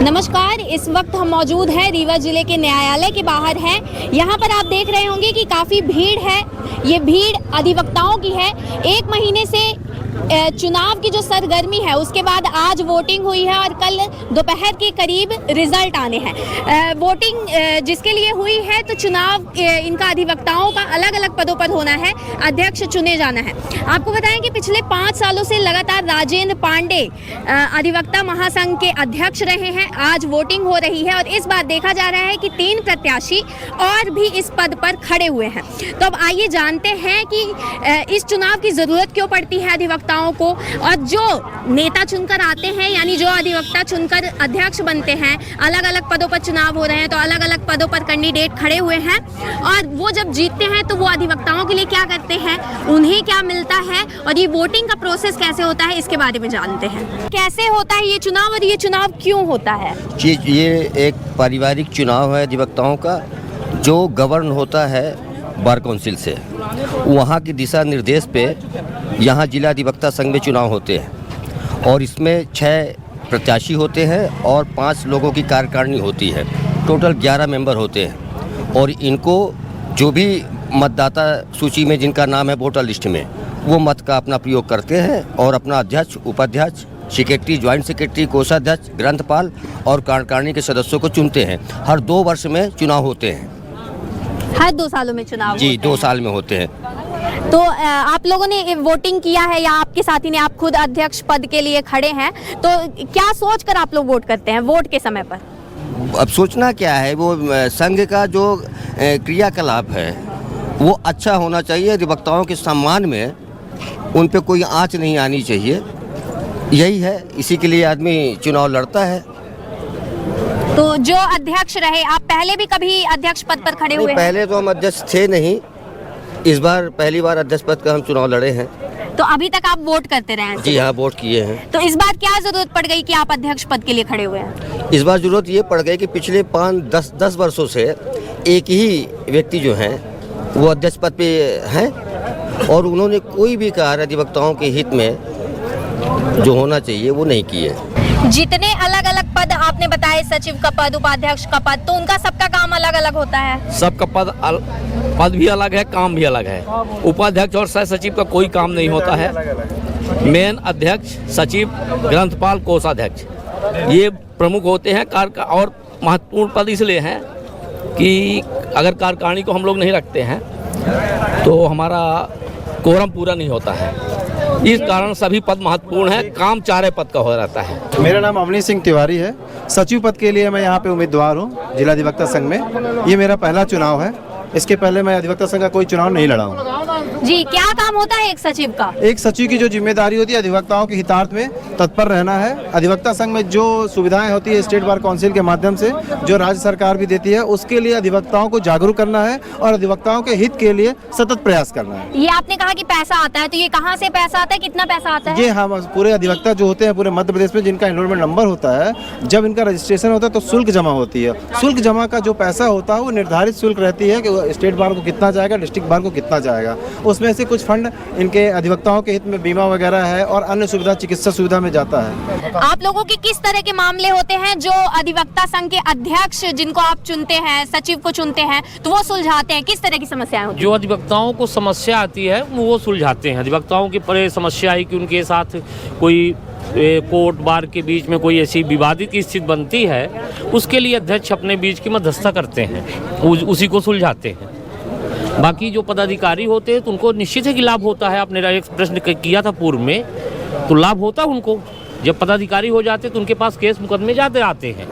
नमस्कार, इस वक्त हम मौजूद हैं रीवा जिले के न्यायालय के बाहर हैं। यहाँ पर आप देख रहे होंगे कि काफ़ी भीड़ है। ये भीड़ अधिवक्ताओं की है। एक महीने से चुनाव की जो सरगर्मी है उसके बाद आज वोटिंग हुई है और कल दोपहर के करीब रिजल्ट आने हैं। वोटिंग जिसके लिए हुई है तो चुनाव इनका अधिवक्ताओं का अलग अलग पदों पर होना है, अध्यक्ष चुने जाना है। आपको बताएं कि पिछले 5 सालों से लगातार राजेंद्र पांडे अधिवक्ता महासंघ के अध्यक्ष रहे हैं। आज वोटिंग हो रही है और इस बार देखा जा रहा है कि 3 प्रत्याशी और भी इस पद पर खड़े हुए हैं। तो अब आइए जानते हैं कि इस चुनाव की ज़रूरत क्यों पड़ती है अधिवक्ताओं को, और जो नेता चुनकर आते हैं यानी जो अधिवक्ता चुनकर अध्यक्ष बनते हैं, अलग अलग पदों पर चुनाव हो रहे हैं तो अलग अलग पदों पर कैंडिडेट खड़े हुए हैं, और वो जब जीतते हैं तो वो अधिवक्ताओं के लिए क्या करते हैं, उन्हें क्या मिलता है, और ये वोटिंग का प्रोसेस कैसे होता है, इसके बारे में जानते हैं। कैसे होता है ये चुनाव और ये चुनाव क्यों होता है? ये एक पारिवारिक चुनाव है अधिवक्ताओं का, जो गवर्न होता है बार काउंसिल से। वहाँ की दिशा निर्देश पे यहाँ जिला अधिवक्ता संघ में चुनाव होते हैं और इसमें 6 प्रत्याशी होते हैं और 5 लोगों की कार्यकारिणी होती है। टोटल 11 मेंबर होते हैं और इनको जो भी मतदाता सूची में जिनका नाम है वोटर लिस्ट में, वो मत का अपना प्रयोग करते हैं और अपना अध्यक्ष, उपाध्यक्ष, सेक्रेटरी, ज्वाइंट सेक्रेटरी, कोषाध्यक्ष, ग्रंथपाल और कार्यकारिणी के सदस्यों को चुनते हैं। हर 2 वर्ष में चुनाव होते हैं। हर 2 सालों में चुनाव? जी, 2 साल में होते हैं। तो आप लोगों ने वोटिंग किया है या आपके साथी ने, आप खुद अध्यक्ष पद के लिए खड़े हैं, तो क्या सोचकर आप लोग वोट करते हैं वोट के समय पर? अब सोचना क्या है, वो संघ का जो क्रियाकलाप है वो अच्छा होना चाहिए। अधिवक्ताओं के सम्मान में उन पे कोई आंच नहीं आनी चाहिए, यही है। इसी के लिए आदमी चुनाव लड़ता है। तो जो अध्यक्ष रहे, आप पहले भी कभी अध्यक्ष पद पर खड़े हुए हैं? पहले तो हम अध्यक्ष थे नहीं, इस बार पहली बार अध्यक्ष पद का हम चुनाव लड़े हैं। तो अभी तक आप वोट करते रहे हैं? जी हाँ, वोट किए हैं। तो इस बार क्या जरूरत पड़ गई कि आप अध्यक्ष पद के लिए खड़े हुए हैं? इस बार जरूरत ये पड़ गई कि पिछले 5-10 वर्षों से एक ही व्यक्ति जो हैं वो अध्यक्ष पद पे हैं और उन्होंने कोई भी कार्य अधिवक्ताओं के हित में जो होना चाहिए वो नहीं किए। जितने अलग अलग पद आपने बताए, सचिव का पद, उपाध्यक्ष का पद, तो उनका सबका काम अलग अलग होता है? सबका पद भी अलग है, काम भी अलग है। उपाध्यक्ष और सह सचिव का कोई काम नहीं होता है। मेन अध्यक्ष, सचिव, ग्रंथपाल, कोषाध्यक्ष ये प्रमुख होते हैं। और महत्वपूर्ण पद इसलिए हैं कि अगर कार्यकारिणी को हम लोग नहीं रखते हैं तो हमारा कोरम पूरा नहीं होता है। इस कारण सभी पद महत्वपूर्ण है। काम 4 पद का हो रहता है। मेरा नाम अवनीश सिंह तिवारी है। सचिव पद के लिए मैं यहाँ पे उम्मीदवार हूँ जिला अधिवक्ता संघ में। ये मेरा पहला चुनाव है। इसके पहले मैं अधिवक्ता संघ का कोई चुनाव नहीं लड़ा हूँ। जी, क्या काम होता है एक सचिव का? एक सचिव की जो जिम्मेदारी होती है अधिवक्ताओं के हितार्थ में तत्पर रहना है। अधिवक्ता संघ में जो सुविधाएं होती है स्टेट बार काउंसिल के माध्यम से, जो राज्य सरकार भी देती है, उसके लिए अधिवक्ताओं को जागरूक करना है और अधिवक्ताओं के हित के लिए सतत प्रयास करना है। ये आपने कहा कि पैसा आता है, तो ये कहाँ से पैसा आता है, कितना पैसा आता है? ये हम पूरे अधिवक्ता जो होते हैं पूरे मध्य प्रदेश में, जिनका एनरोलमेंट नंबर होता है, जब इनका रजिस्ट्रेशन होता है तो शुल्क जमा होती है। शुल्क जमा का जो पैसा होता है वो निर्धारित शुल्क रहती है कि स्टेट बार को कितना जाएगा, डिस्ट्रिक्ट बार को कितना जाएगा। उसमें से कुछ फंड इनके अधिवक्ताओं के हित में बीमा वगैरह है और अन्य सुविधा, चिकित्सा सुविधा में जाता है। आप लोगों के किस तरह के मामले होते हैं जो अधिवक्ता संघ के अध्यक्ष जिनको आप चुनते हैं, सचिव को चुनते हैं, तो वो सुलझाते हैं? किस तरह की समस्याएं होती हैं? जो अधिवक्ताओं को समस्या आती है वो सुलझाते हैं। अधिवक्ताओं की परे समस्या है कि उनके साथ कोई कोर्ट बार के बीच में कोई ऐसी विवादित स्थिति बनती है, उसके लिए अध्यक्ष अपने बीच की मध्यस्थता करते हैं, उसी को सुलझाते हैं। बाकी जो पदाधिकारी होते हैं तो उनको निश्चित है कि लाभ होता है। आपने एक प्रश्न किया था पूर्व में, तो लाभ होता है उनको। जब पदाधिकारी हो जाते तो उनके पास केस मुकदमे ज़्यादा आते हैं,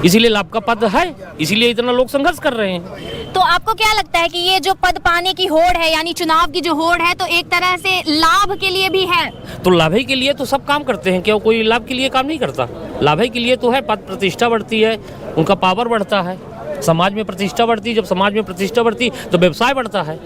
इसीलिए लाभ का पद है, इसीलिए इतना लोग संघर्ष कर रहे हैं। तो अब आपको क्या लगता है कि ये जो पद पाने की होड़ है, यानी चुनाव की जो होड़ है, तो एक तरह से लाभ के लिए भी है? तो लाभ ही के लिए तो सब काम करते हैं, क्या कोई लाभ के लिए काम नहीं करता? लाभ ही के लिए तो है, पद प्रतिष्ठा बढ़ती है, उनका पावर बढ़ता है, समाज में प्रतिष्ठा बढ़ती है। जब समाज में प्रतिष्ठा बढ़ती तो व्यवसाय बढ़ता है।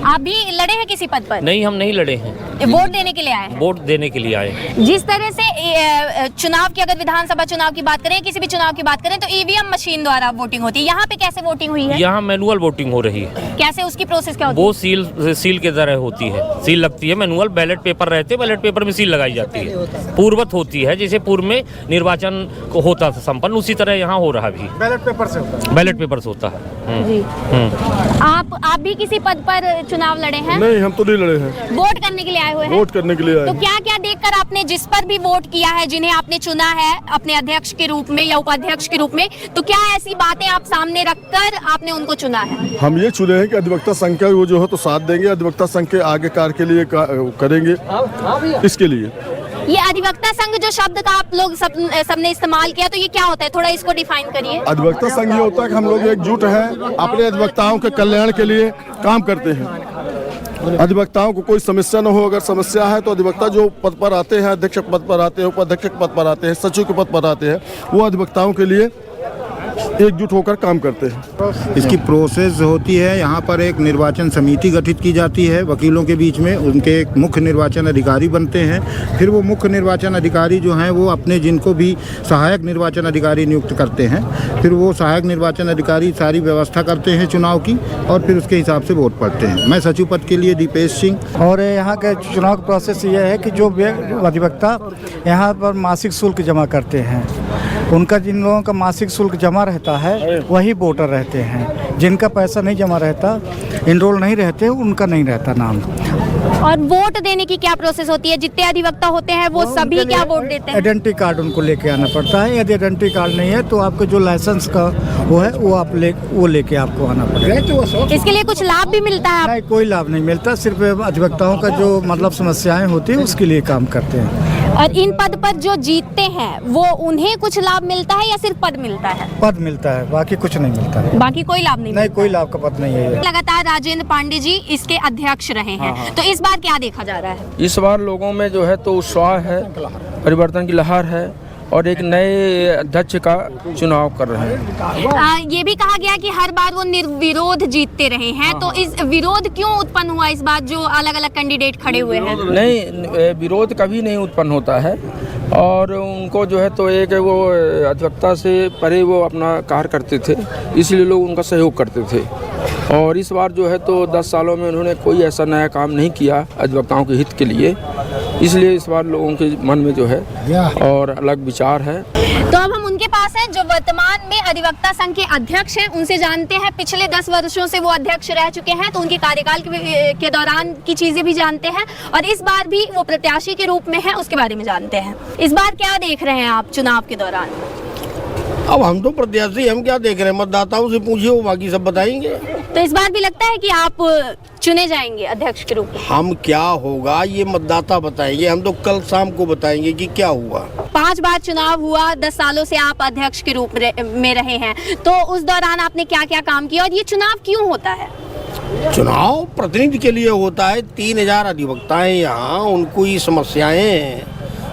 आप भी लड़े हैं किसी पद पर? नहीं, हम नहीं लड़े हैं, वोट देने के लिए आए हैं? वोट देने के लिए आए हैं। जिस तरह से चुनाव की, अगर विधानसभा चुनाव की बात करें, किसी भी चुनाव की बात करें, तो ईवीएम मशीन द्वारा वोटिंग होती है। यहाँ पे कैसे वोटिंग हुई है? यहाँ मैनुअल वोटिंग हो रही है। कैसे, उसकी प्रोसेस क्या होती है? वो सील के तरह होती है, सील लगती है। मैनुअल बैलेट पेपर रहते हैं, बैलेट पेपर में सील लगाई जाती है, पूर्ववत होती है। जैसे पूर्व में निर्वाचन को होता था संपन्न, उसी तरह यहाँ हो रहा भी बैलेट पेपर से होता है। बैलेट पेपर से होता है। जी। आप भी किसी पद पर चुनाव लड़े हैं? नहीं, हम तो नहीं लड़े हैं। वोट करने के लिए आए हुए हैं? वोट करने के लिए आए। तो क्या क्या देखकर आपने जिस पर भी वोट किया है, जिन्हें आपने चुना है अपने अध्यक्ष के रूप में या उपाध्यक्ष के रूप में, तो क्या ऐसी बातें आप सामने रखकर आपने उनको चुना है? हम ये चुने हैं कि अधिवक्ता संघ का वो जो है तो साथ देंगे, अधिवक्ता संघ के आगे कार्य के लिए करेंगे। इसके लिए ये अधिवक्ता संघ जो शब्द का आप लोग सबने इस्तेमाल किया, तो ये क्या होता है, थोड़ा इसको डिफाइन करिए। अधिवक्ता संघ ये होता है कि हम लोग एकजुट हैं, अपने अधिवक्ताओं के कल्याण के लिए काम करते हैं। अधिवक्ताओं को कोई समस्या न हो, अगर समस्या है तो अधिवक्ता जो पद पर आते हैं, अध्यक्ष पद पर आते हैं, उपाध्यक्ष पद पर आते हैं, सचिव के पद पर आते हैं, वो अधिवक्ताओं के लिए एकजुट होकर काम करते हैं। इसकी प्रोसेस होती है, यहाँ पर एक निर्वाचन समिति गठित की जाती है वकीलों के बीच में, उनके एक मुख्य निर्वाचन अधिकारी बनते हैं। फिर वो मुख्य निर्वाचन अधिकारी जो हैं वो अपने जिनको भी सहायक निर्वाचन अधिकारी नियुक्त करते हैं, फिर वो सहायक निर्वाचन अधिकारी सारी व्यवस्था करते हैं चुनाव की, और फिर उसके हिसाब से वोट पड़ते हैं। मैं सचिव पद के लिए दीपेश सिंह। और यहाँ का चुनाव का प्रोसेस ये है कि जो अधिवक्ता यहाँ पर मासिक शुल्क जमा करते हैं, उनका जिन लोगों का मासिक शुल्क जमा रहता है वही वोटर रहते हैं। जिनका पैसा नहीं जमा रहता, इनरोल नहीं रहते, उनका नहीं रहता नाम। और वोट देने की क्या प्रोसेस होती है? जितने अधिवक्ता होते हैं वो सभी क्या वोट देते हैं? आइडेंटिटी कार्ड उनको लेके आना पड़ता है। यदि आइडेंटिटी कार्ड नहीं है तो आपका जो लाइसेंस का वो है वो लेके आपको आना पड़ेगा। इसके लिए कुछ लाभ भी मिलता है? नहीं, कोई लाभ नहीं मिलता, सिर्फ अधिवक्ताओं का जो मतलब समस्याएं होती है उसके लिए काम करते हैं। और इन पद पर जो जीतते हैं वो उन्हें कुछ लाभ मिलता है या सिर्फ पद मिलता है? पद मिलता है, बाकी कुछ नहीं मिलता है। बाकी कोई लाभ नहीं? नहीं, कोई लाभ का पद नहीं है। लगातार राजेंद्र पांडे जी इसके अध्यक्ष रहे हैं, तो इस बार क्या देखा जा रहा है? इस बार लोगों में जो है तो उत्साह है, परिवर्तन की लहर है, और एक नए अध्यक्ष का चुनाव कर रहे हैं। ये भी कहा गया कि हर बार वो निर्विरोध जीतते रहे हैं, तो इस विरोध क्यों उत्पन्न हुआ इस बार जो अलग अलग कैंडिडेट खड़े हुए हैं? नहीं, विरोध कभी नहीं उत्पन्न होता है, और उनको जो है तो एक वो अधिवक्ता से परे वो अपना कार्य करते थे, इसलिए लोग उनका सहयोग करते थे। और इस बार जो है तो 10 सालों में उन्होंने कोई ऐसा नया काम नहीं किया अधिवक्ताओं के हित के लिए, इसलिए इस बार लोगों के मन में जो है और अलग विचार है। तो अब हम उनके पास हैं जो वर्तमान में अधिवक्ता संघ के अध्यक्ष हैं, उनसे जानते हैं पिछले 10 वर्षों से वो अध्यक्ष रह चुके हैं, तो उनके कार्यकाल के दौरान की चीजें भी जानते हैं, और इस बार भी वो प्रत्याशी के रूप में है, उसके बारे में जानते हैं। इस बार क्या देख रहे हैं आप चुनाव के दौरान? अब हम तो प्रत्याशी, हम क्या देख रहे हैं, मतदाताओं से पूछिए, वो बाकी सब बताएंगे। तो इस बार भी लगता है कि आप चुने जाएंगे अध्यक्ष के रूप में? हम क्या होगा ये मतदाता बताएंगे, हम तो कल शाम को बताएंगे कि क्या हुआ। 5 बार चुनाव हुआ, 10 सालों से आप अध्यक्ष के रूप में रहे हैं, तो उस दौरान आपने क्या क्या काम किया, और ये चुनाव क्यों होता है? चुनाव प्रतिनिधि के लिए होता है। 3000 अधिवक्ता हैं यहाँ, उनको ये समस्याएं हैं,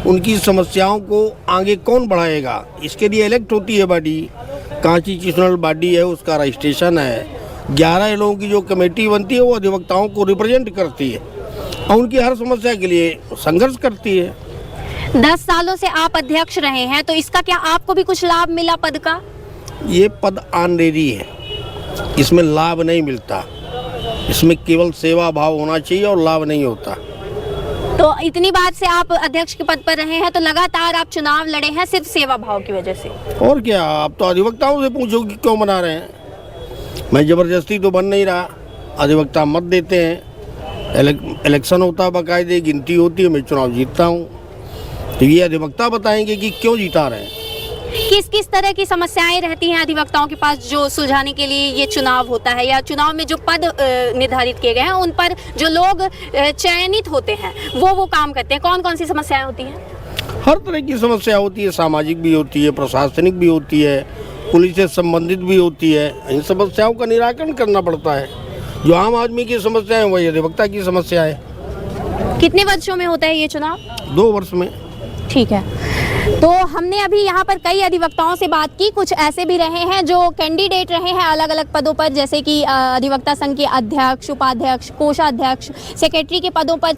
उनकी समस्याओं को आगे कौन बढ़ाएगा, इसके लिए इलेक्ट होती है बॉडी, कॉन्स्टिट्यूशनल बॉडी है, उसका रजिस्ट्रेशन है। 11 लोगों की जो कमेटी बनती है वो अधिवक्ताओं को रिप्रेजेंट करती है और उनकी हर समस्या के लिए संघर्ष करती है। 10 सालों से आप अध्यक्ष रहे हैं, तो इसका क्या आपको भी कुछ लाभ मिला पद का? ये पद ऑनरेरी है, इसमें लाभ नहीं मिलता, इसमें केवल सेवा भाव होना चाहिए और लाभ नहीं होता। तो इतनी बात से आप अध्यक्ष के पद पर रहे हैं, तो लगातार आप चुनाव लड़े हैं सिर्फ सेवा भाव की वजह से? और क्या, आप तो अधिवक्ताओं से पूछो कि क्यों बना रहे हैं। मैं जबरदस्ती तो बन नहीं रहा, अधिवक्ता मत देते हैं, इलेक्शन होता है, बाकायदे गिनती होती है, मैं चुनाव जीतता हूँ, तो ये अधिवक्ता बताएंगे कि क्यों जीता रहे हैं। किस किस तरह की समस्याएं रहती हैं अधिवक्ताओं के पास जो सुलझाने के लिए ये चुनाव होता है, या चुनाव में जो पद निर्धारित किए गए हैं उन पर जो लोग चयनित होते हैं वो काम करते हैं? कौन कौन सी समस्याएं होती हैं? हर तरह की समस्या होती है, सामाजिक भी होती है, प्रशासनिक भी होती है, पुलिस से संबंधित भी होती है। इन समस्याओं का निराकरण करना पड़ता है। जो आम आदमी की समस्या है वही अधिवक्ता की समस्या है। कितने वर्षों में होता है ये चुनाव? 2 वर्ष में। ठीक है, तो हमने अभी यहाँ पर कई अधिवक्ताओं से बात की। कुछ ऐसे भी रहे हैं जो कैंडिडेट रहे हैं अलग अलग पदों पर, जैसे कि अधिवक्ता संघ के अध्यक्ष, उपाध्यक्ष, कोषाध्यक्ष, सेक्रेटरी के पदों पर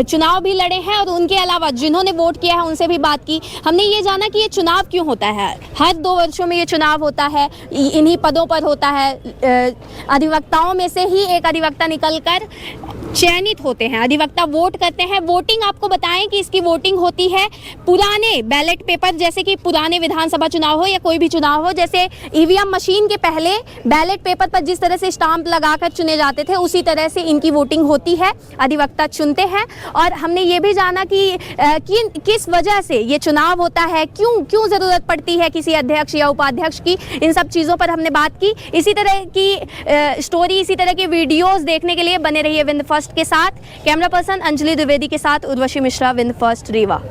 चुनाव भी लड़े हैं। और उनके अलावा जिन्होंने वोट किया है उनसे भी बात की। हमने ये जाना कि ये चुनाव क्यों होता है। हर 2 वर्षों में ये चुनाव होता है, इन्हीं पदों पर होता है। अधिवक्ताओं में से ही एक अधिवक्ता निकलकर चयनित होते हैं। अधिवक्ता वोट करते हैं। वोटिंग आपको बताएं कि इसकी वोटिंग होती है पुराने बैलेट पेपर, जैसे कि पुराने विधानसभा चुनाव हो या कोई भी चुनाव हो, जैसे ईवीएम मशीन के पहले बैलेट पेपर पर जिस तरह से स्टाम्प लगाकर चुने जाते थे उसी तरह से इनकी वोटिंग होती है। अधिवक्ता चुनते हैं। और हमने ये भी जाना कि किस वजह से ये चुनाव होता है, क्यों ज़रूरत पड़ती है किसी अध्यक्ष या उपाध्यक्ष की। इन सब चीज़ों पर हमने बात की। इसी तरह की स्टोरी, इसी तरह के वीडियोज़ देखने के लिए बने रहिए विंद फर्स्ट के साथ। कैमरा पर्सन अंजलि द्विवेदी के साथ उर्वशी मिश्रा, विंद फर्स्ट, रीवा।